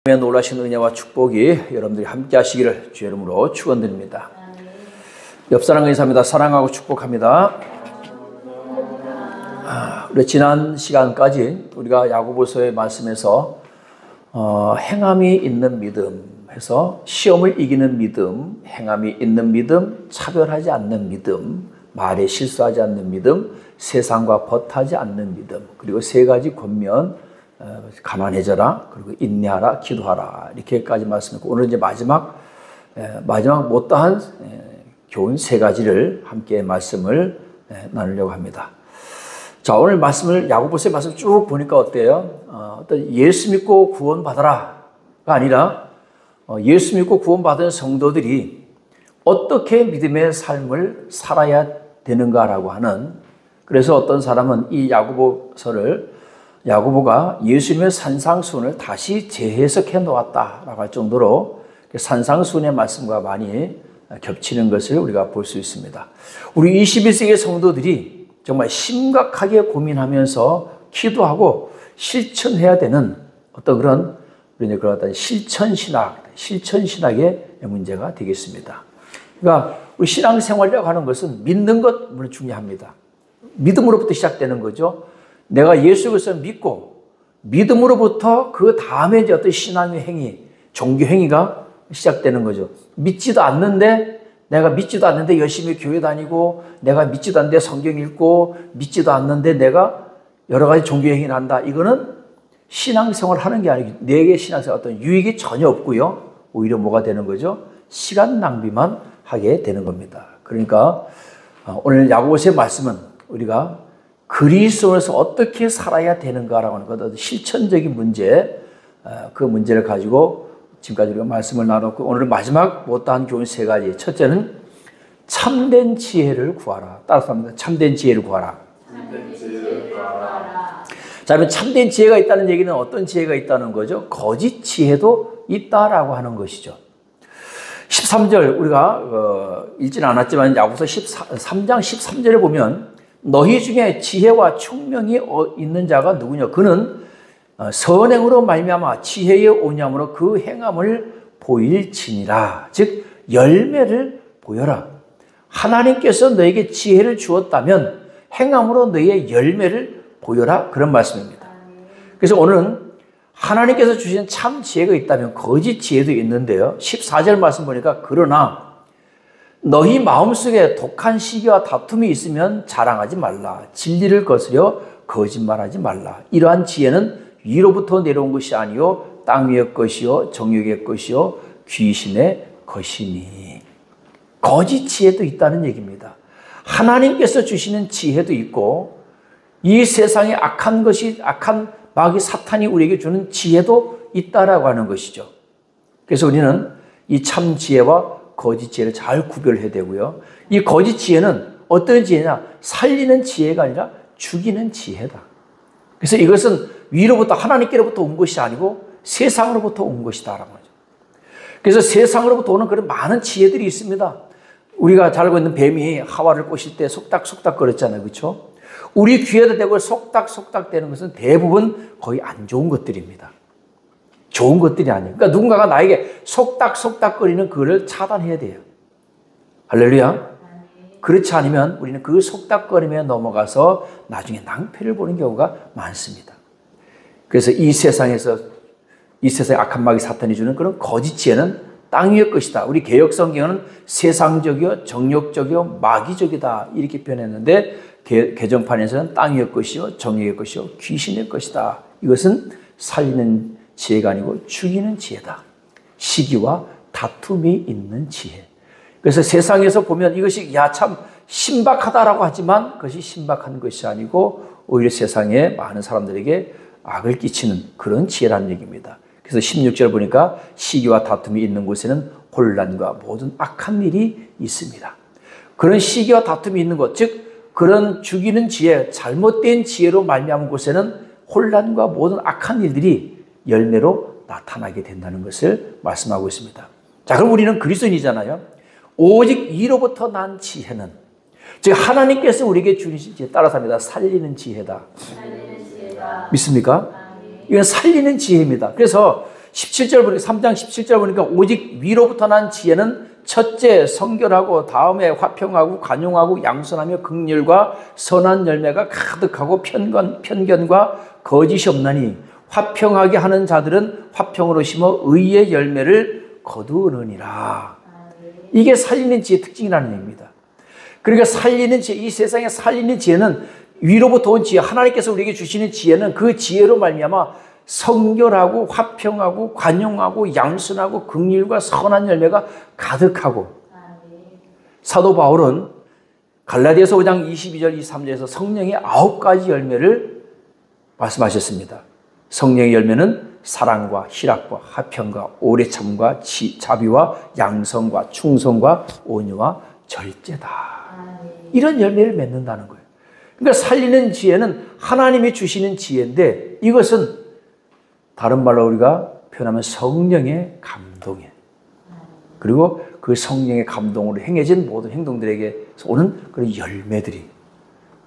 놀라신 은혜와 축복이 여러분들이 함께 하시기를 주의 이름으로 축원드립니다. 옆 사람과 인사합니다. 사랑하고 축복합니다. 우리 지난 시간까지 우리가 야고보서의 말씀에서 행함이 있는 믿음 해서 시험을 이기는 믿음, 행함이 있는 믿음, 차별하지 않는 믿음, 말에 실수하지 않는 믿음, 세상과 벗하지 않는 믿음, 그리고 세 가지 권면, 가만해져라, 그리고 인내하라, 기도하라, 이렇게까지 말씀했고, 오늘 이제 마지막 못다한 교훈 세 가지를 함께 말씀을 나누려고 합니다. 자, 오늘 야고보서의 말씀 쭉 보니까 어때요? 어떤 예수 믿고 구원받아라가 아니라 예수 믿고 구원받은 성도들이 어떻게 믿음의 삶을 살아야 되는가라고 하는, 그래서 어떤 사람은 이 야고보가 예수님의 산상수훈을 다시 재해석해 놓았다라고 할 정도로 산상수훈의 말씀과 많이 겹치는 것을 우리가 볼 수 있습니다. 우리 21세기 성도들이 정말 심각하게 고민하면서 기도하고 실천해야 되는 어떤 그런 실천신학의 문제가 되겠습니다. 그러니까 우리 신앙생활이라고 하는 것은 믿는 것 물론 중요합니다. 믿음으로부터 시작되는 거죠. 내가 예수 그리스도를 믿고 믿음으로부터 그 다음에 이제 어떤 신앙의 행위, 종교 행위가 시작되는 거죠. 내가 믿지도 않는데 열심히 교회 다니고, 내가 믿지도 않는데 성경 읽고, 믿지도 않는데 내가 여러 가지 종교 행위를 한다. 이거는 신앙생활을 하는 게 아니고 내게 신앙생활 어떤 유익이 전혀 없고요. 오히려 뭐가 되는 거죠? 시간 낭비만 하게 되는 겁니다. 그러니까 오늘 야고보서의 말씀은 우리가 그리스도에서 어떻게 살아야 되는가라고 하는 것, 실천적인 문제, 그 문제를 가지고 지금까지 우리가 말씀을 나눴고, 오늘 마지막 못다한 교훈 세 가지. 첫째는 참된 지혜를 구하라. 따라서 합니다. 참된 지혜를 구하라. 자, 그러면 참된 지혜가 있다는 얘기는 어떤 지혜가 있다는 거죠? 거짓 지혜도 있다라고 하는 것이죠. 13절 우리가 읽지는 않았지만 야고보서 3장 13절에 보면 너희 중에 지혜와 총명이 있는 자가 누구냐? 그는 선행으로 말미암아 지혜의 오념으로 그 행함을 보일지니라. 즉 열매를 보여라. 하나님께서 너에게 지혜를 주었다면 행함으로 너의 열매를 보여라. 그런 말씀입니다. 그래서 오늘은 하나님께서 주신 참 지혜가 있다면 거짓 지혜도 있는데요. 14절 말씀 보니까 그러나 너희 마음속에 독한 시기와 다툼이 있으면 자랑하지 말라. 진리를 거스려 거짓말하지 말라. 이러한 지혜는 위로부터 내려온 것이 아니요 땅 위의 것이요 정욕의 것이요 귀신의 것이니. 거짓 지혜도 있다는 얘기입니다. 하나님께서 주시는 지혜도 있고, 이 세상에 악한 마귀 사탄이 우리에게 주는 지혜도 있다라고 하는 것이죠. 그래서 우리는 이 참 지혜와 거짓 지혜를 잘 구별해야 되고요. 이 거짓 지혜는 어떤 지혜냐? 살리는 지혜가 아니라 죽이는 지혜다. 그래서 이것은 위로부터 하나님께로부터 온 것이 아니고 세상으로부터 온 것이다라고 하죠. 그래서 세상으로부터 오는 그런 많은 지혜들이 있습니다. 우리가 잘 알고 있는 뱀이 하와를 꼬실 때 속닥속닥 거렸잖아요. 그렇죠? 우리 귀에도 대고 속닥속닥 되는 것은 대부분 거의 안 좋은 것들입니다. 좋은 것들이 아니에요. 그러니까 누군가가 나에게 속닥속닥거리는 그거를 차단해야 돼요. 할렐루야. 그렇지 않으면 우리는 그 속닥거림에 넘어가서 나중에 낭패를 보는 경우가 많습니다. 그래서 이 세상에 악한 마귀 사탄이 주는 그런 거짓 지혜는 땅 위의 것이다. 우리 개역 성경은 세상적이요, 정욕적이요, 마귀적이다 이렇게 표현했는데 개정판에서는 땅 위의 것이요, 정욕의 것이요, 귀신의 것이다. 이것은 살리는 지혜가 아니고 죽이는 지혜다. 시기와 다툼이 있는 지혜. 그래서 세상에서 보면 이것이 참 신박하다라고 하지만 그것이 신박한 것이 아니고 오히려 세상에 많은 사람들에게 악을 끼치는 그런 지혜라는 얘기입니다. 그래서 16절 보니까 시기와 다툼이 있는 곳에는 혼란과 모든 악한 일이 있습니다. 그런 시기와 다툼이 있는 곳, 즉 그런 죽이는 지혜, 잘못된 지혜로 말미암은 곳에는 혼란과 모든 악한 일들이 열매로 나타나게 된다는 것을 말씀하고 있습니다. 자, 그럼 우리는 그리스도인이잖아요. 오직 이로부터 난 지혜는, 즉 하나님께서 우리에게 주신 지혜, 따라서 합니다. 살리는 지혜다. 믿습니까? 이건 살리는 지혜입니다. 그래서 17절 보니까 3장 17절 보니까 오직 위로부터 난 지혜는 첫째 성결하고 다음에 화평하고 관용하고 양선하며 긍휼과 선한 열매가 가득하고 편견과 거짓이 없나니 화평하게 하는 자들은 화평으로 심어 의의 열매를 거두느니라. 이게 살리는 지혜의 특징이라는 얘기입니다. 그러니까 살리는 지혜, 이 세상에 살리는 지혜는 위로부터 온 지혜, 하나님께서 우리에게 주시는 지혜는 그 지혜로 말미암아 성결하고 화평하고 관용하고 양순하고 긍휼과 선한 열매가 가득하고, 사도 바울은 갈라디아서 5장 22절 23절에서 성령의 9가지 열매를 말씀하셨습니다. 성령의 열매는 사랑과 희락과 화평과 오래참과 자비와 양성과 충성과 온유와 절제다. 이런 열매를 맺는다는 거예요. 그러니까 살리는 지혜는 하나님이 주시는 지혜인데, 이것은 다른 말로 우리가 표현하면 성령의 감동이에요. 그리고 그 성령의 감동으로 행해진 모든 행동들에게 오는 그런 열매들이,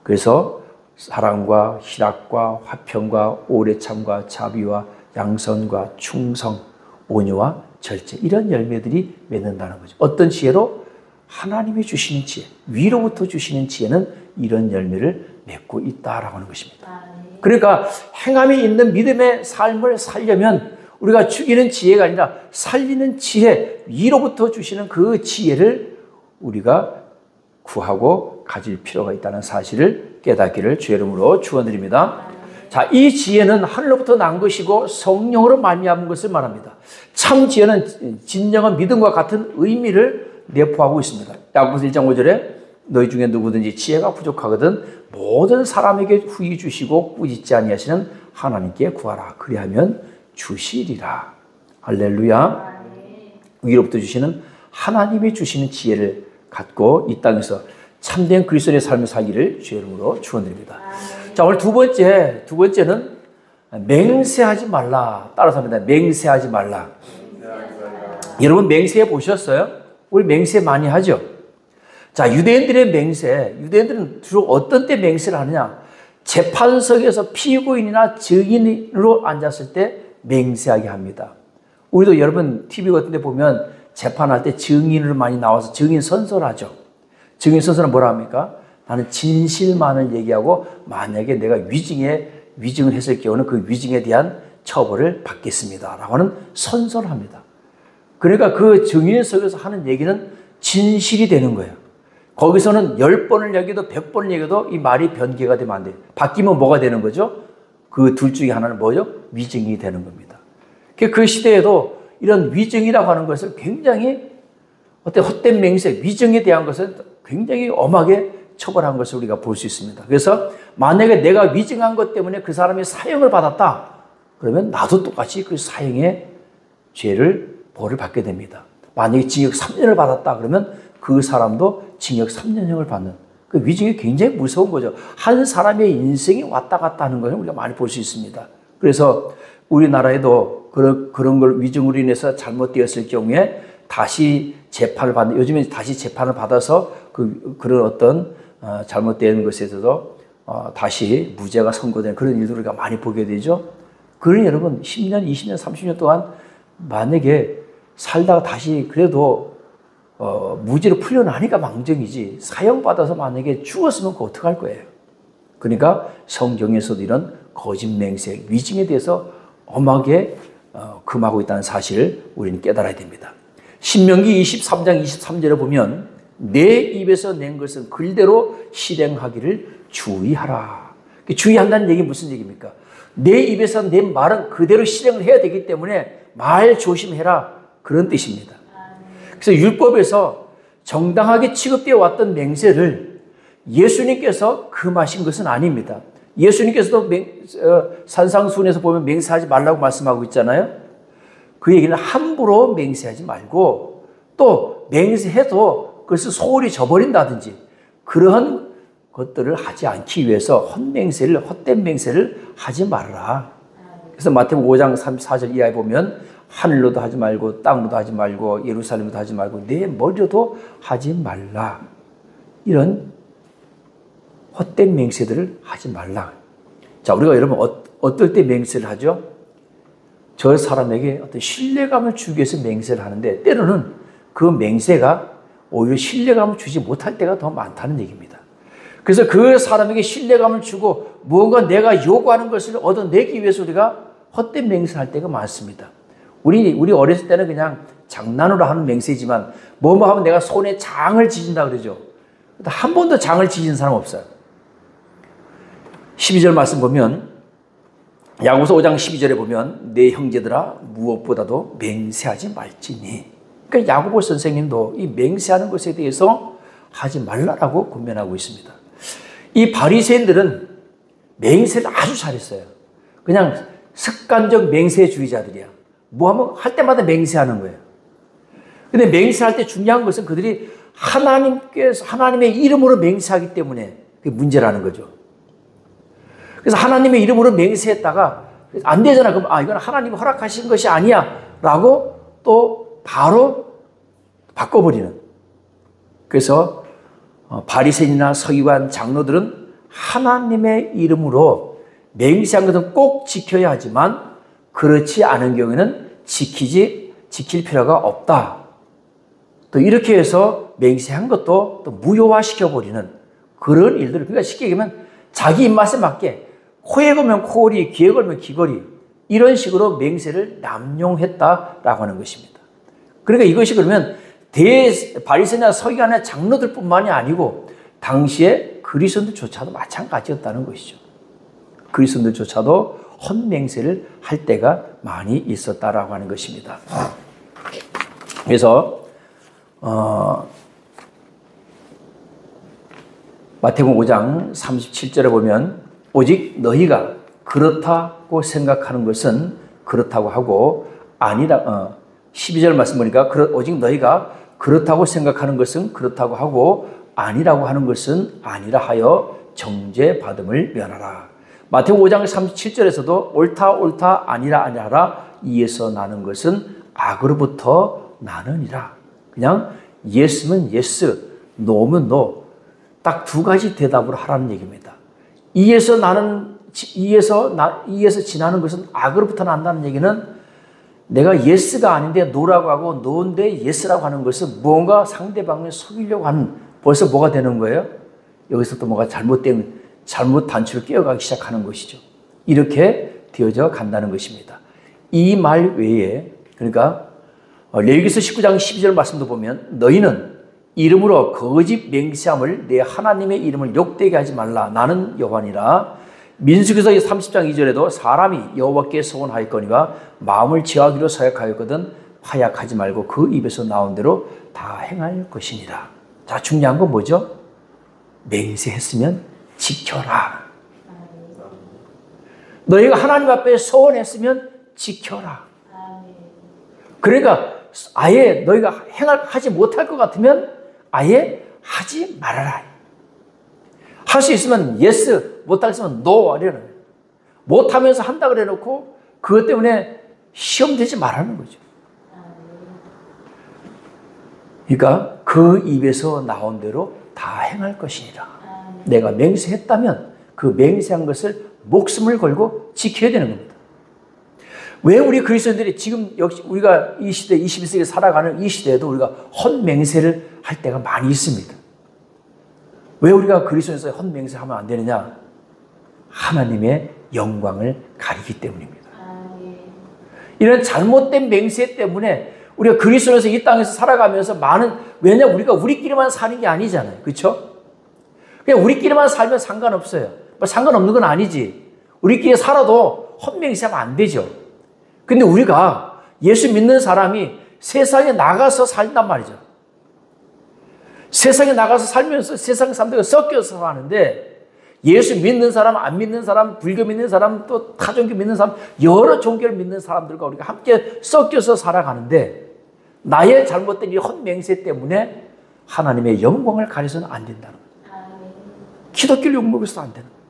그래서 사랑과 희락과 화평과 오래참과 자비와 양선과 충성, 온유와 절제, 이런 열매들이 맺는다는 거죠. 어떤 지혜로? 하나님이 주시는 지혜, 위로부터 주시는 지혜는 이런 열매를 맺고 있다라고 하는 것입니다. 그러니까 행함이 있는 믿음의 삶을 살려면 우리가 죽이는 지혜가 아니라 살리는 지혜, 위로부터 주시는 그 지혜를 우리가 구하고 가질 필요가 있다는 사실을 깨닫기를 주의 이름으로 축원드립니다. 자, 이 지혜는 하늘로부터 난 것이고 성령으로 말미암은 것을 말합니다. 참 지혜는 진정한 믿음과 같은 의미를 내포하고 있습니다. 야고보서 1장 5절에 너희 중에 누구든지 지혜가 부족하거든 모든 사람에게 후히 주시고 꾸짖지 아니하시는 하나님께 구하라. 그리하면 주시리라. 할렐루야. 위로부터 주시는 하나님이 주시는 지혜를 갖고 이 땅에서 참된 그리스도의 삶을 살기를 주의 이름으로 축원드립니다. 자, 오늘 두 번째는 맹세하지 말라. 따라서 합니다. 맹세하지 말라. 여러분 맹세해 보셨어요? 우리 맹세 많이 하죠? 자, 유대인들의 맹세, 유대인들은 주로 어떤 때 맹세를 하느냐? 재판석에서 피고인이나 증인으로 앉았을 때 맹세하게 합니다. 우리도 여러분 TV 같은 데 보면 재판할 때 증인으로 많이 나와서 증인 선서를 하죠. 증인 선서는 뭐라 합니까? 나는 진실만을 얘기하고 만약에 내가 위증을 했을 경우는 그 위증에 대한 처벌을 받겠습니다 라고 하는 선서를 합니다. 그러니까 그 증인석에서 하는 얘기는 진실이 되는 거예요. 거기서는 10번을 얘기해도 100번을 얘기해도 이 말이 변개가 되면 안 돼요. 바뀌면 뭐가 되는 거죠? 그 둘 중에 하나는 뭐죠? 위증이 되는 겁니다. 그 시대에도 이런 위증이라고 하는 것을 굉장히 헛된 맹세, 위증에 대한 것을 굉장히 엄하게 처벌한 것을 우리가 볼 수 있습니다. 그래서 만약에 내가 위증한 것 때문에 그 사람이 사형을 받았다. 그러면 나도 똑같이 그 사형의 벌을 받게 됩니다. 만약에 징역 3년을 받았다. 그러면 그 사람도 징역 3년형을 받는, 그 위증이 굉장히 무서운 거죠. 한 사람의 인생이 왔다 갔다 하는 것을 우리가 많이 볼 수 있습니다. 그래서 우리나라에도 그런 걸 위증으로 인해서 잘못되었을 경우에 다시 재판을 받는, 요즘에 다시 재판을 받아서 그런 어떤 잘못된 것에 있어서 다시 무죄가 선고되는 그런 일들을 우리가 많이 보게 되죠. 그러니 여러분 10년, 20년, 30년 동안 만약에 살다가 다시 그래도 무죄로 풀려나니까 망정이지, 사형받아서 만약에 죽었으면 그거 어떡할 거예요. 그러니까 성경에서도 이런 거짓 맹세, 위증에 대해서 엄하게 금하고 있다는 사실을 우리는 깨달아야 됩니다. 신명기 23장 23절에 보면 내 입에서 낸 것은 글대로 실행하기를 주의하라. 주의한다는 얘기는 무슨 얘기입니까? 내 입에서 낸 말은 그대로 실행을 해야 되기 때문에 말 조심해라, 그런 뜻입니다. 그래서 율법에서 정당하게 취급되어 왔던 맹세를 예수님께서 금하신 것은 아닙니다. 예수님께서도 산상수훈에서 보면 맹세하지 말라고 말씀하고 있잖아요. 그 얘기는 함부로 맹세하지 말고, 또 맹세해도 그것을 소홀히 저버린다든지 그러한 것들을 하지 않기 위해서 헛된 맹세를 하지 말라. 그래서 마태복음 5장 34절 이하에 보면 하늘로도 하지 말고 땅으로도 하지 말고 예루살렘로도 하지 말고 내 머리로도 하지 말라. 이런 헛된 맹세들을 하지 말라. 자, 우리가 여러분 어떨 때 맹세를 하죠? 저 사람에게 어떤 신뢰감을 주기 위해서 맹세를 하는데 때로는 그 맹세가 오히려 신뢰감을 주지 못할 때가 더 많다는 얘기입니다. 그래서 그 사람에게 신뢰감을 주고 무언가 내가 요구하는 것을 얻어내기 위해서 우리가 헛된 맹세를 할 때가 많습니다. 우리 어렸을 때는 그냥 장난으로 하는 맹세지만 뭐뭐 하면 내가 손에 장을 지진다 그러죠. 한 번도 장을 지진 사람 없어요. 12절 말씀 보면 야고보서 5장 12절에 보면 내 형제들아 무엇보다도 맹세하지 말지니. 그러니까 야고보 선생님도 이 맹세하는 것에 대해서 하지 말라라고 권면하고 있습니다. 이 바리새인들은 맹세를 아주 잘했어요. 그냥 습관적 맹세주의자들이야. 뭐 하면 할 때마다 맹세하는 거예요. 근데 맹세할 때 중요한 것은 그들이 하나님의 이름으로 맹세하기 때문에 그게 문제라는 거죠. 그래서 하나님의 이름으로 맹세했다가 안 되잖아. 그럼 이건 하나님이 허락하신 것이 아니야 라고 또 바로 바꿔버리는. 그래서 바리새인이나 서기관 장로들은 하나님의 이름으로 맹세한 것은 꼭 지켜야 하지만 그렇지 않은 경우에는 지킬 필요가 없다. 또 이렇게 해서 맹세한 것도 또 무효화시켜버리는 그런 일들을, 그러니까 쉽게 얘기하면 자기 입맛에 맞게 코에 걸면 코걸이, 귀에 걸면 귀걸이, 이런 식으로 맹세를 남용했다라고 하는 것입니다. 그러니까 이것이 그러면 바리새인이나 서기관이나 장로들뿐만이 아니고 당시에 그리스도인들조차도 마찬가지였다는 것이죠. 그리스도인들조차도 헛맹세를 할 때가 많이 있었다라고 하는 것입니다. 그래서 마태복음 5장 37절에 보면 오직 너희가 그렇다고 생각하는 것은 그렇다고 하고 아니라 12절 말씀 보니까 오직 너희가 그렇다고 생각하는 것은 그렇다고 하고 아니라고 하는 것은 아니라 하여 정죄받음을 면하라. 마태복음 5장 37절에서도 옳다 아니라 아니라 이에서 나는 것은 악으로부터 나느니라. 그냥 예스면 예스, 노면 노, 딱 두 가지 대답을 하라는 얘기입니다. 이에서 지나는 것은 악으로부터 난다는 얘기는 내가 예스가 아닌데 노라고 하고 노인데 예스라고 하는 것은 무언가 상대방을 속이려고 하는, 벌써 뭐가 되는 거예요? 여기서 또 뭐가 잘못 단추를 끼어가기 시작하는 것이죠. 이렇게 되어져 간다는 것입니다. 이 말 외에, 그러니까 레위기서 19장 12절 말씀도 보면 너희는 이름으로 거짓 맹세함을 내 하나님의 이름을 욕되게 하지 말라. 나는 여호와니라. 민수기서 30장 2절에도 사람이 여호와께 서원하였거니와 마음을 지하기로 서약하였거든 파약하지 말고 그 입에서 나온 대로 다 행할 것이니라. 자, 중요한 건 뭐죠? 맹세했으면 지켜라. 너희가 하나님 앞에 서원했으면 지켜라. 그러니까 아예 너희가 하지 못할 것 같으면 아예 하지 말아라. 할 수 있으면 yes, 못하겠으면 no 이러는 거예요. 못하면서 한다 그래 놓고 그것 때문에 시험 되지 말라는 거죠. 그러니까 그 입에서 나온 대로 다 행할 것이니라. 내가 맹세했다면 그 맹세한 것을 목숨을 걸고 지켜야 되는 겁니다. 왜 우리 그리스도인들이 지금 역시 우리가 이 시대 21세기에 살아가는 이 시대에도 우리가 헛맹세를 할 때가 많이 있습니다. 왜 우리가 그리스도에서 헛맹세하면 안 되느냐? 하나님의 영광을 가리기 때문입니다. 이런 잘못된 맹세 때문에 우리가 그리스도에서 이 땅에서 살아가면서 왜냐면 우리가 우리끼리만 사는 게 아니잖아요. 그렇죠? 그냥 우리끼리만 살면 상관없어요. 상관없는 건 아니지. 우리끼리 살아도 헛맹세하면 안 되죠. 근데 우리가 예수 믿는 사람이 세상에 나가서 살단 말이죠. 세상에 나가서 살면서 세상 사람들과 섞여서 사는데 예수 믿는 사람, 안 믿는 사람, 불교 믿는 사람, 또 타종교 믿는 사람, 여러 종교를 믿는 사람들과 우리가 함께 섞여서 살아가는데 나의 잘못된 이 헛맹세 때문에 하나님의 영광을 가려서는 안 된다는 거예요. 기독교를 욕먹어서 안 되는 거예요.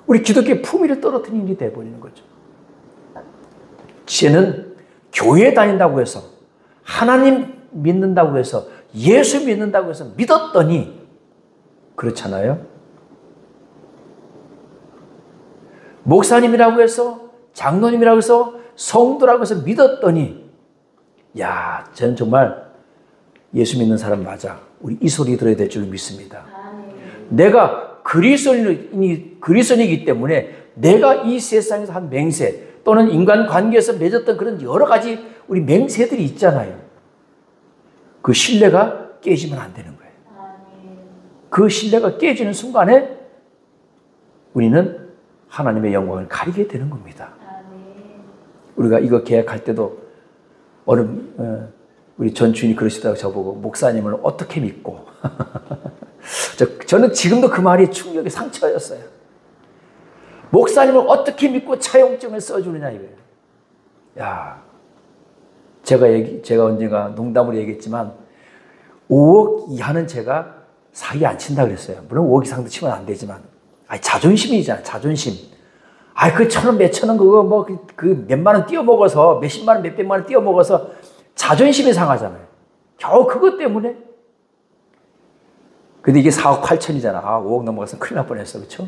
우리 기독교의 품위를 떨어뜨리는 일이 돼버리는 거죠. 쟤는 교회에 다닌다고 해서 하나님 믿는다고 해서 예수 믿는다고 해서 믿었더니 그렇잖아요. 목사님이라고 해서 장로님이라고 해서 성도라고 해서 믿었더니 야, 저는 정말 예수 믿는 사람 맞아. 우리 이 소리 들어야 될 줄 믿습니다. 내가 그리스도인이기 때문에 내가 이 세상에서 한 맹세 또는 인간관계에서 맺었던 그런 여러 가지 우리 맹세들이 있잖아요. 그 신뢰가 깨지면 안 되는 거예요. 그 신뢰가 깨지는 순간에 우리는 하나님의 영광을 가리게 되는 겁니다. 우리가 이거 계약할 때도 우리 전 주인이 그러시다가 저보고 목사님을 어떻게 믿고 저는 지금도 그 말이 충격의 상처였어요. 목사님을 어떻게 믿고 차용증을 써주느냐 이거예요. 야, 제가 언젠가 농담으로 얘기했지만 5억 이하는 제가 사기 안 친다 그랬어요. 물론 5억 이상도 치면 안 되지만 자존심이잖아. 자존심. 그 1,000원 몇천 원 그거 뭐 그 몇만 원 띄어먹어서 몇십만 원 몇백만 원 띄어먹어서 자존심이 상하잖아요. 겨우 그것 때문에. 근데 이게 4억 8천이잖아. 5억 넘어가서 큰일 날 뻔했어. 그렇죠?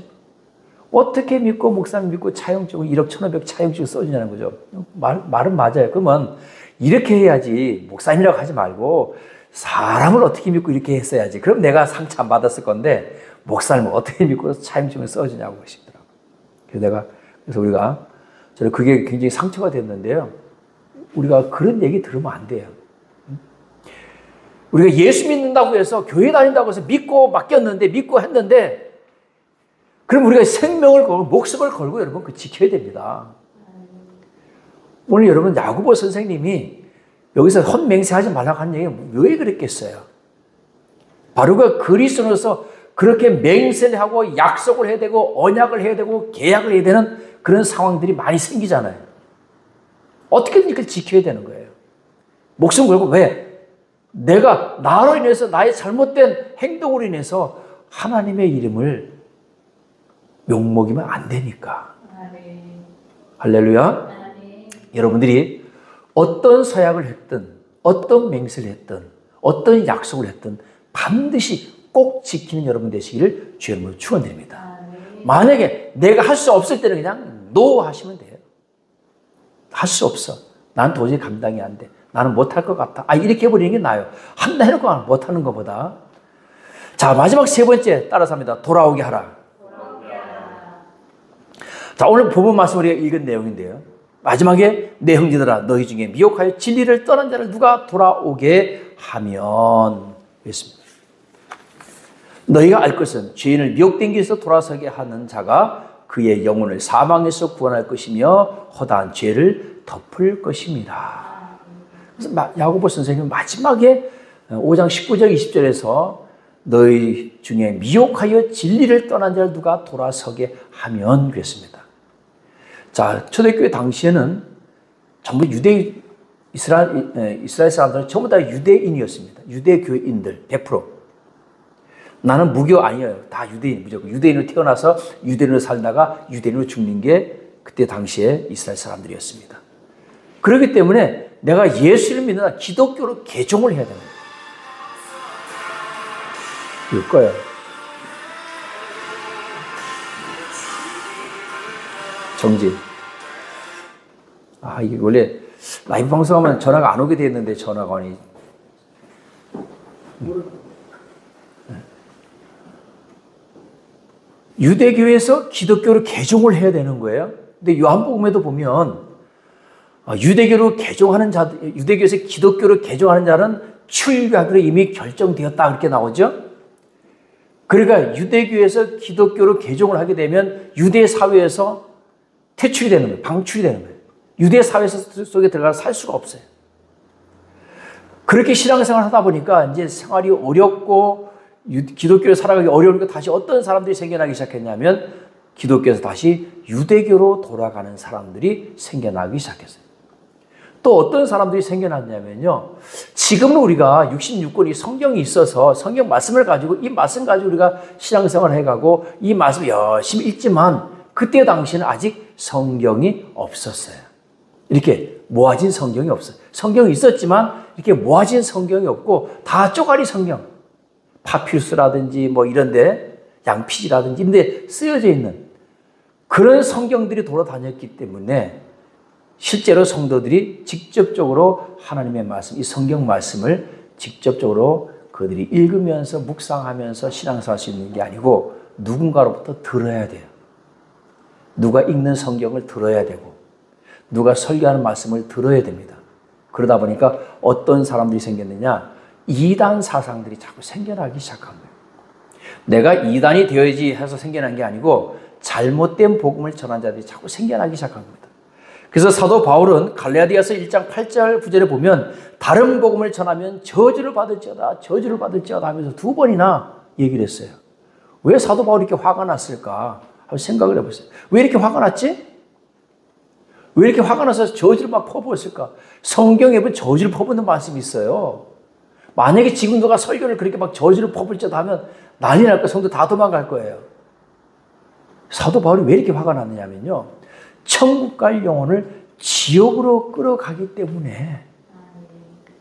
어떻게 믿고 목사님 믿고 차용증을 1억 1,500 차용증을 써주냐는 거죠. 말은 맞아요. 그러면 이렇게 해야지. 목사님이라고 하지 말고 사람을 어떻게 믿고 이렇게 했어야지. 그럼 내가 상처 안 받았을 건데 목사님을 어떻게 믿고 차용증을 써주냐고 하시더라고요. 그래서 저는 그게 굉장히 상처가 됐는데요. 우리가 그런 얘기 들으면 안 돼요. 우리가 예수 믿는다고 해서 교회 다닌다고 해서 믿고 맡겼는데 믿고 했는데 그럼 우리가 생명을 걸고 목숨을 걸고 여러분 그 지켜야 됩니다. 오늘 여러분 야고보 선생님이 여기서 헛맹세하지 말라고 하는 얘기가 왜 그랬겠어요? 바로 그리스도로서 그렇게 맹세를 하고 약속을 해야 되고 언약을 해야 되고 계약을 해야 되는 그런 상황들이 많이 생기잖아요. 어떻게든 이걸 지켜야 되는 거예요. 목숨 걸고 왜? 내가 나로 인해서 나의 잘못된 행동으로 인해서 하나님의 이름을 욕먹이면 안 되니까. 할렐루야. 여러분들이 어떤 서약을 했든 어떤 맹세를 했든 어떤 약속을 했든 반드시 꼭 지키는 여러분 되시기를 주의 이름으로 축원드립니다. 만약에 내가 할 수 없을 때는 그냥 노 하시면 돼요. 할 수 없어. 난 도저히 감당이 안 돼. 나는 못할 것 같아. 이렇게 해버리는 게 나아요. 한다 해놓고 못하는 것보다. 자, 마지막 세 번째 따라서 합니다. 돌아오게 하라. 자, 오늘 본문 말씀 우리가 읽은 내용인데요. 마지막에 내 형제들아 너희 중에 미혹하여 진리를 떠난 자를 누가 돌아오게 하면 그랬습니다. 너희가 알 것은 죄인을 미혹된 길에서 돌아서게 하는 자가 그의 영혼을 사망에서 구원할 것이며 허다한 죄를 덮을 것입니다. 그래서 야고보 선생님은 마지막에 5장 19절 20절에서 너희 중에 미혹하여 진리를 떠난 자를 누가 돌아서게 하면 그랬습니다. 자, 초대교회 당시에는 전부 이스라엘 사람들은 전부 다 유대인이었습니다. 유대교인들 100%. 나는 무교 아니에요. 다 유대인, 무조건. 유대인으로 태어나서 유대인으로 살다가 유대인으로 죽는 게 그때 당시에 이스라엘 사람들이었습니다. 그렇기 때문에 내가 예수를 믿는다, 기독교로 개종을 해야 됩니다. 이럴 거예요. 정지. 이게 원래 라이브 방송하면 전화가 안 오게 돼 있는데 전화가 오니. 유대교에서 기독교로 개종을 해야 되는 거예요. 근데 요한복음에도 보면 유대교로 개종하는 자, 유대교에서 기독교로 개종하는 자는 출교하기로 이미 결정되었다 그렇게 나오죠. 그러니까 유대교에서 기독교로 개종을 하게 되면 유대 사회에서 퇴출이 되는 거예요. 방출이 되는 거예요. 유대 사회 속에 들어가서 살 수가 없어요. 그렇게 신앙생활을 하다 보니까 이제 생활이 어렵고 기독교를 살아가기 어려우니까 다시 어떤 사람들이 생겨나기 시작했냐면 기독교에서 다시 유대교로 돌아가는 사람들이 생겨나기 시작했어요. 또 어떤 사람들이 생겨났냐면요. 지금은 우리가 66권이 성경이 있어서 성경 말씀을 가지고 이 말씀 가지고 우리가 신앙생활을 해가고 이 말씀을 열심히 읽지만 그때 당시에는 아직 성경이 없었어요. 이렇게 모아진 성경이 없어요. 성경이 있었지만 이렇게 모아진 성경이 없고 다 쪼가리 성경. 파피루스라든지 뭐 이런데 양피지라든지 이런데 쓰여져 있는 그런 성경들이 돌아다녔기 때문에 실제로 성도들이 직접적으로 하나님의 말씀, 이 성경 말씀을 직접적으로 그들이 읽으면서 묵상하면서 신앙생활 할 수 있는 게 아니고 누군가로부터 들어야 돼요. 누가 읽는 성경을 들어야 되고 누가 설교하는 말씀을 들어야 됩니다. 그러다 보니까 어떤 사람들이 생겼느냐? 이단 사상들이 자꾸 생겨나기 시작한 거예요. 내가 이단이 되어야지 해서 생겨난 게 아니고 잘못된 복음을 전한 자들이 자꾸 생겨나기 시작한 겁니다. 그래서 사도 바울은 갈라디아서 1장 8절 9절에 보면 다른 복음을 전하면 저주를 받을지어다 저주를 받을지어다 하면서 2번이나 얘기를 했어요. 왜 사도 바울이 이렇게 화가 났을까? 한번 생각을 해보세요. 왜 이렇게 화가 났지? 왜 이렇게 화가 나서 저주를 막 퍼부었을까? 성경에 보면 저주를 퍼붓는 말씀이 있어요. 만약에 지금 누가 설교를 그렇게 막 저주를 퍼붓자 하면 난리 날 거예요. 성도 다 도망갈 거예요. 사도 바울이 왜 이렇게 화가 났느냐면요. 천국 갈 영혼을 지옥으로 끌어가기 때문에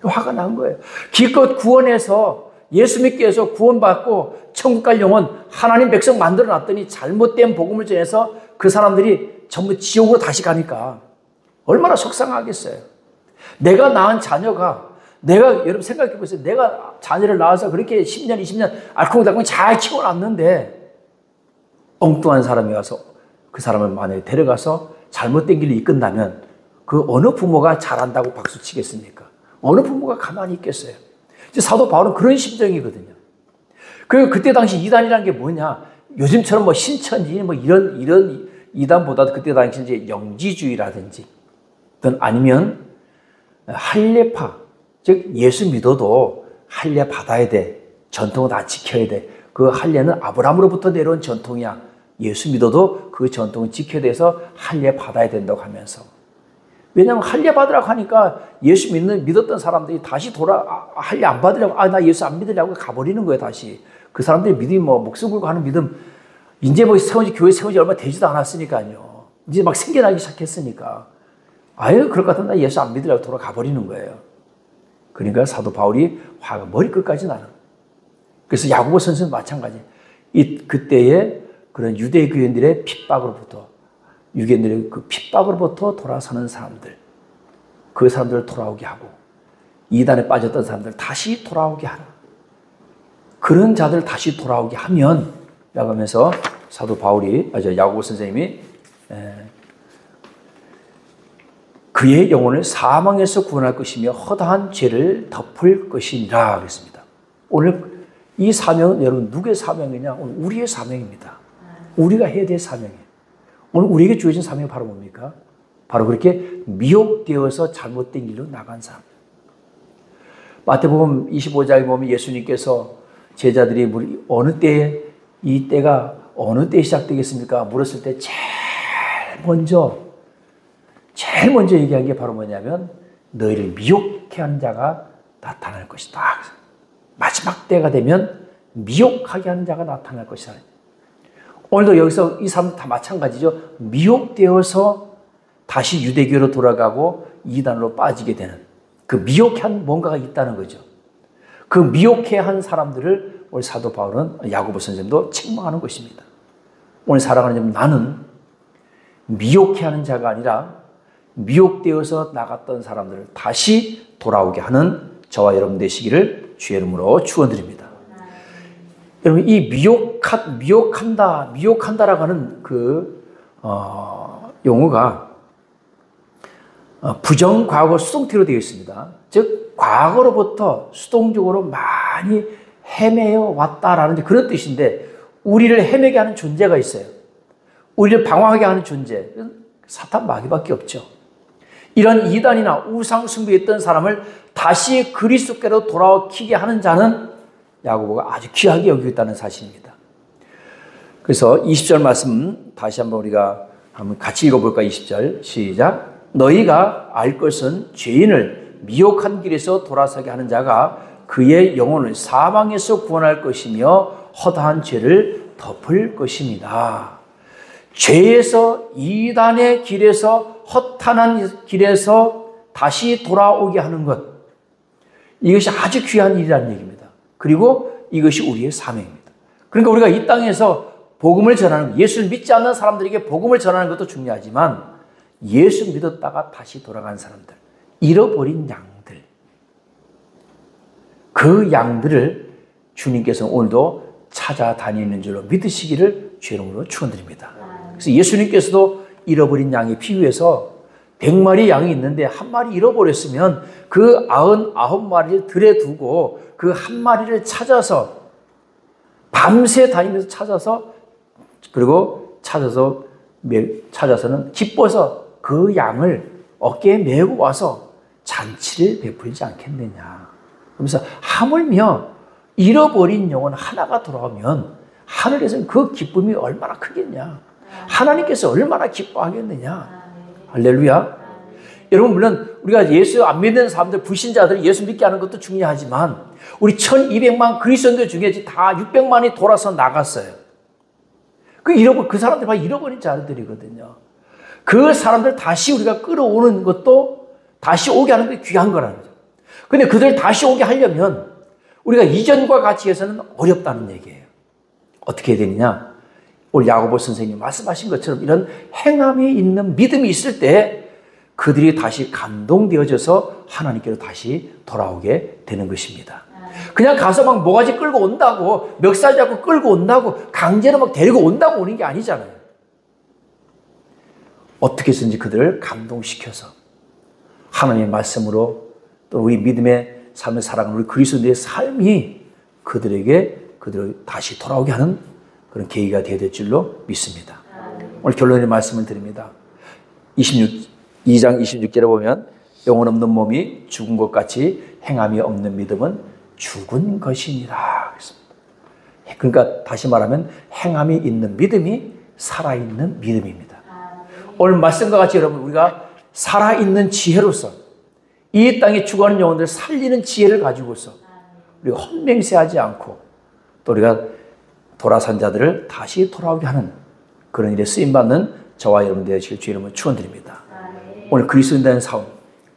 화가 난 거예요. 기껏 구원해서 예수 믿게 해서 구원받고 천국 갈 영혼 하나님 백성 만들어 놨더니 잘못된 복음을 전해서 그 사람들이 전부 지옥으로 다시 가니까 얼마나 속상하겠어요. 내가 낳은 자녀가 여러분 생각해 보세요. 내가 자녀를 낳아서 그렇게 10년, 20년 알콩달콩 잘 키워놨는데 엉뚱한 사람이 와서 그 사람을 만약에 데려가서 잘못된 길로 이끈다면 그 어느 부모가 잘한다고 박수 치겠습니까? 어느 부모가 가만히 있겠어요? 사도 바울은 그런 심정이거든요. 그리고 그때 당시 이단이라는 게 뭐냐? 요즘처럼 뭐 신천지 뭐 이런 이단보다도 그때 당시 이제 영지주의라든지 아니면 할례파, 즉 예수 믿어도 할례 받아야 돼. 전통을 다 지켜야 돼. 그 할례는 아브라함으로부터 내려온 전통이야. 예수 믿어도 그 전통을 지켜야 돼서 할례 받아야 된다고 하면서. 왜냐하면 할례 받으라고 하니까 예수 믿었던 사람들이 다시 할례 안 받으려고, 나 예수 안 믿으려고 가버리는 거예요, 다시. 그 사람들이 믿음이 뭐 목숨 걸고 하는 믿음, 이제 뭐 교회 세운 지 얼마 되지도 않았으니까요. 이제 막 생겨나기 시작했으니까. 아유, 그럴 것 같으면 나 예수 안 믿으려고 돌아가 버리는 거예요. 그러니까 사도 바울이 화가 머리끝까지 나는. 그래서 야고보 선생은 마찬가지. 그때의 그런 유대 교인들의 핍박으로부터, 유대인들의 그 핍박으로부터 돌아서는 사람들, 그 사람들을 돌아오게 하고, 이단에 빠졌던 사람들 다시 돌아오게 하는, 그런 자들 다시 돌아오게 하면, 라고 하면서 사도 바울이, 야고보 선생님이 그의 영혼을 사망에서 구원할 것이며 허다한 죄를 덮을 것이니라 그랬습니다. 오늘 이 사명은 여러분 누구의 사명이냐? 오늘 우리의 사명입니다. 우리가 해야 될 사명이에요. 오늘 우리에게 주어진 사명이 바로 뭡니까? 바로 그렇게 미혹되어서 잘못된 길로 나간 사람. 마태복음 25장에 보면 예수님께서 제자들이 어느 때에 이 때가 어느 때에 시작되겠습니까? 물었을 때 제일 먼저 얘기한 게 바로 뭐냐면 너희를 미혹해 하는 자가 나타날 것이다. 마지막 때가 되면 미혹하게 하는 자가 나타날 것이다. 오늘도 여기서 이 사람도 다 마찬가지죠. 미혹되어서 다시 유대교로 돌아가고 이단으로 빠지게 되는 그 미혹해 한 뭔가가 있다는 거죠. 그 미혹해 한 사람들을 오늘 사도 바울은 야고보 선생님도 책망하는 것입니다. 오늘 살아가는 나는 미혹해 하는 자가 아니라 미혹되어서 나갔던 사람들을 다시 돌아오게 하는 저와 여러분 되시기를 주의 이름으로 축원드립니다. 여러분 이 미혹한다라고 하는 그 용어가 부정과거 수동태로 되어 있습니다. 즉 과거로부터 수동적으로 많이 헤매어 왔다라는 그런 뜻인데 우리를 헤매게 하는 존재가 있어요. 우리를 방황하게 하는 존재, 사탄 마귀밖에 없죠. 이런 이단이나 우상 숭배했던 사람을 다시 그리스도께로 돌아오게 하는 자는 야고보가 아주 귀하게 여기고 있다는 사실입니다. 그래서 20절 말씀 다시 한번 우리가 한번 같이 읽어볼까요? 20절 시작. 너희가 알 것은 죄인을 미혹한 길에서 돌아서게 하는 자가 그의 영혼을 사망에서 구원할 것이며 허다한 죄를 덮을 것입니다. 죄에서 이단의 길에서 허탄한 길에서 다시 돌아오게 하는 것, 이것이 아주 귀한 일이라는 얘기입니다. 그리고 이것이 우리의 사명입니다. 그러니까 우리가 이 땅에서 복음을 전하는, 예수를 믿지 않는 사람들에게 복음을 전하는 것도 중요하지만 예수 믿었다가 다시 돌아간 사람들, 잃어버린 양들, 그 양들을 주님께서 오늘도 찾아다니는 줄로 믿으시기를 주의 이름으로 축원드립니다. 그래서 예수님께서도 잃어버린 양의 비유에서 100마리 양이 있는데 한 마리 잃어버렸으면 그 99마리를 들에 두고 그 한 마리를 찾아서 밤새 다니면서 찾아서, 그리고 찾아서는 기뻐서 그 양을 어깨에 메고 와서 잔치를 베풀지 않겠느냐. 그러면서 하물며 잃어버린 영혼 하나가 돌아오면 하늘에서는 그 기쁨이 얼마나 크겠냐. 하나님께서 얼마나 기뻐하겠느냐. 할렐루야. 여러분, 물론 우리가 예수 안 믿는 사람들, 불신자들이 예수 믿게 하는 것도 중요하지만 우리 1200만 그리스도인들 중에 다 600만이 돌아서 나갔어요. 그 사람들 다 잃어버린 자들이거든요. 그 사람들 다시 우리가 끌어오는 것도, 다시 오게 하는 게 귀한 거라는 거죠. 근데 그들 다시 오게 하려면 우리가 이전과 같이 해서는 어렵다는 얘기예요. 어떻게 해야 되느냐? 오늘 야고보 선생님이 말씀하신 것처럼 이런 행함이 있는 믿음이 있을 때 그들이 다시 감동되어져서 하나님께로 다시 돌아오게 되는 것입니다. 그냥 가서 막 모가지 끌고 온다고, 멱살 잡고 끌고 온다고, 강제로 막 데리고 온다고 오는 게 아니잖아요. 어떻게 해서든지 그들을 감동시켜서 하나님의 말씀으로, 또 우리 믿음의 삶을 살아가는 우리 그리스도인의 삶이 그들을 다시 돌아오게 하는 그런 계기가 되어야 될 줄로 믿습니다. 오늘 결론의 말씀을 드립니다. 2장 26절에 보면 영혼 없는 몸이 죽은 것 같이 행함이 없는 믿음은 죽은 것이니라. 그러니까 다시 말하면 행함이 있는 믿음이 살아있는 믿음입니다. 오늘 말씀과 같이 여러분, 우리가 살아있는 지혜로서 이 땅에 죽어가는 영혼들을 살리는 지혜를 가지고서 우리가 헛맹세하지 않고 또 우리가 돌아선 자들을 다시 돌아오게 하는 그런 일에 쓰임받는 저와 여러분 되시길 주의 이름으로 축원드립니다. 오늘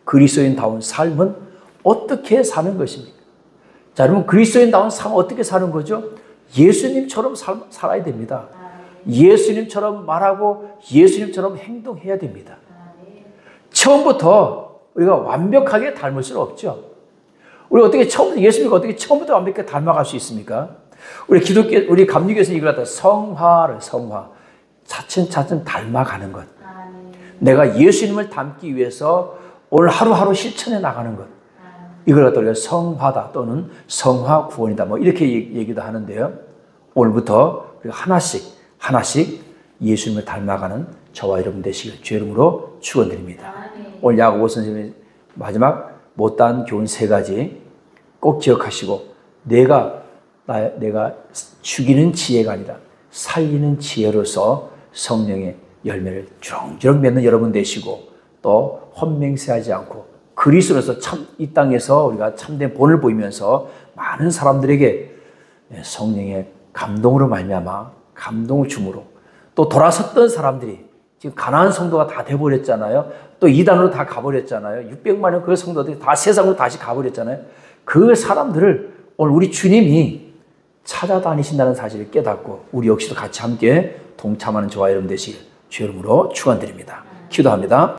그리스도인다운 삶은 어떻게 사는 것입니까? 자, 여러분, 그리스도인다운 삶은 어떻게 사는 거죠? 예수님처럼 살아야 됩니다. 예수님처럼 말하고 예수님처럼 행동해야 됩니다. 처음부터 우리가 완벽하게 닮을 수는 없죠. 예수님과 어떻게 처음부터 완벽하게 닮아갈 수 있습니까? 우리 감리교에서 이걸 갖다 성화, 차츰차츰 닮아가는 것. 내가 예수님을 닮기 위해서 오늘 하루하루 실천해 나가는 것. 이걸 갖다 우리가 성화다 또는 성화 구원이다. 이렇게 얘기도 하는데요. 오늘부터 우리가 하나씩 예수님을 닮아가는 저와 여러분 되시길 주의 이름으로 축원드립니다. 오늘 야고보 선생님의 마지막 못다한 교훈 3가지 꼭 기억하시고, 내가 죽이는 지혜가 아니라 살리는 지혜로서 성령의 열매를 주렁주렁 맺는 여러분 되시고, 또 헛맹세하지 않고 그리스도로서 이 땅에서 우리가 참된 본을 보이면서 많은 사람들에게 성령의 감동으로 말미암아 감동을 주므로, 또 돌아섰던 사람들이 지금 가나안 성도가 다 돼버렸잖아요. 또 이단으로 다 가버렸잖아요. 600만년 그 성도들이 다 세상으로 다시 가버렸잖아요. 그 사람들을 오늘 우리 주님이 찾아다니신다는 사실을 깨닫고 우리 역시도 같이 함께 동참하는 저와 여러분 되시길 주의 이름으로 축원드립니다. 기도합니다.